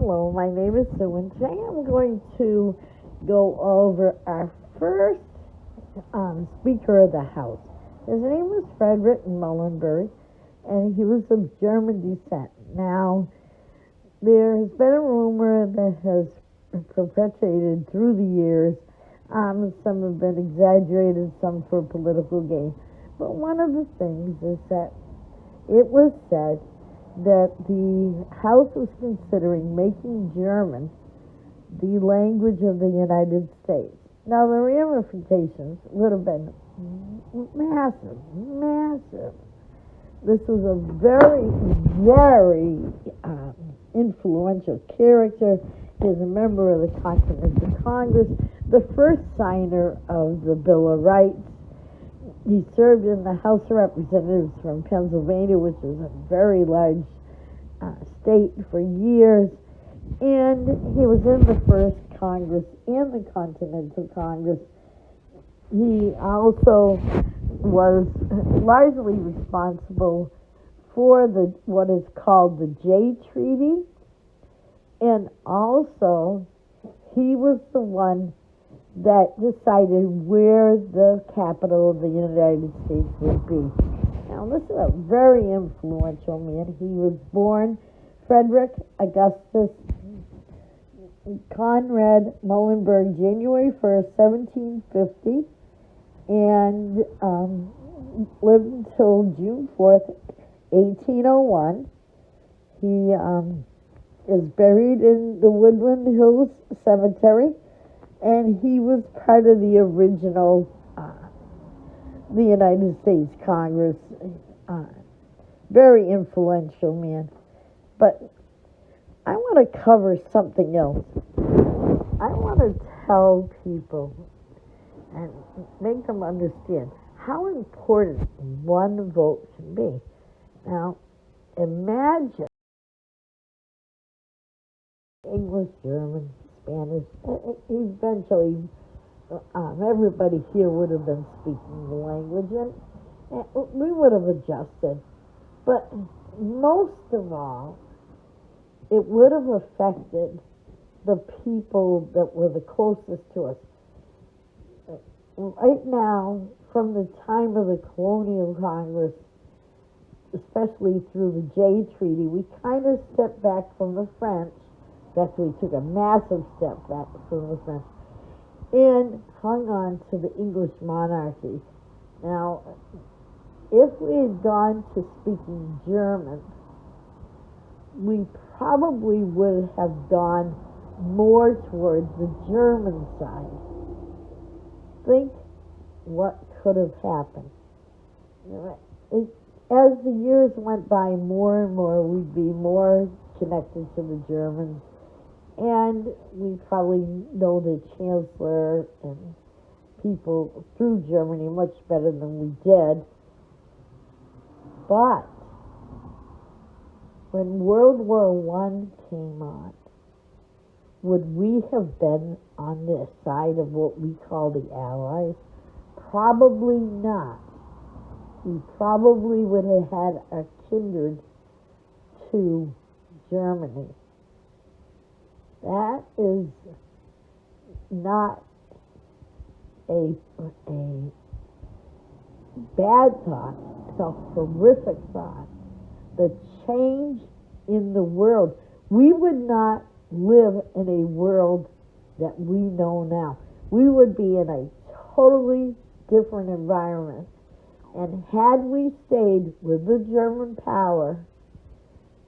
Hello, my name is Sue, and today I'm going to go over our first Speaker of the House. His name was Frederick Muhlenberg, and he was of German descent. Now, there has been a rumor that has perpetuated through the years. Some have been exaggerated, some for political gain. But one of the things is that it was said that the House was considering making German the language of the United States. Now, the ramifications would have been massive, massive. This was a very, very influential character. He is a member of the Continental Congress, the first signer of the Bill of Rights. He served in the House of Representatives from Pennsylvania, which is a very large state, for years. And he was in the first Congress and the Continental Congress. He also was largely responsible for what is called the Jay Treaty. And also, he was the one that decided where the capital of the United States would be. Now, this is a very influential man. He was born Frederick Augustus Conrad Muhlenberg, January 1st, 1750, and lived until June 4th, 1801. He is buried in the Woodland Hills Cemetery, and he was part of the original the United States Congress. Very influential man. But I want to cover something else. I want to tell people and make them understand how important one vote can be. Now, imagine English, German, Spanish. Eventually, everybody here would have been speaking the language, and we would have adjusted. But most of all, it would have affected the people that were the closest to us. Right now, from the time of the Colonial Congress, especially through the Jay Treaty, we kind of stepped back from the French. In fact, we took a massive step back from the French and hung on to the English monarchy. Now, if we had gone to speaking German, we probably would have gone more towards the German side. Think what could have happened. As the years went by, more and more, we'd be more connected to the Germans. And we probably know the Chancellor and people through Germany much better than we did. But when World War I came on, would we have been on the side of what we call the Allies? Probably not. We probably would have had a kindred to Germany. That is not a bad thought. It's a horrific thought. The change in the world. We would not live in a world that we know now. We would be in a totally different environment. And had we stayed with the German power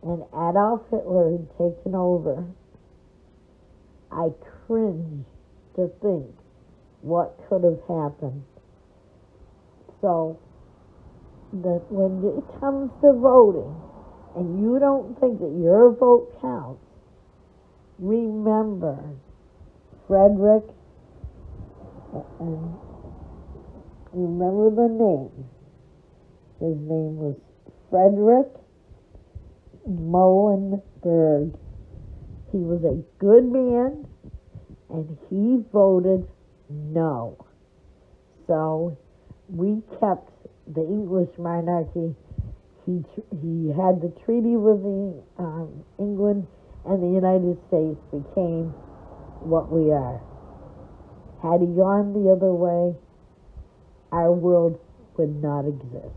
and Adolf Hitler had taken over, I cringe to think what could have happened. So that when it comes to voting and you don't think that your vote counts, remember Frederick, and remember the name. His name was Frederick Muhlenberg. He was a good man, and he voted no. So we kept the English monarchy. He had the treaty with England, and the United States became what we are. Had he gone the other way, our world would not exist.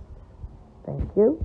Thank you.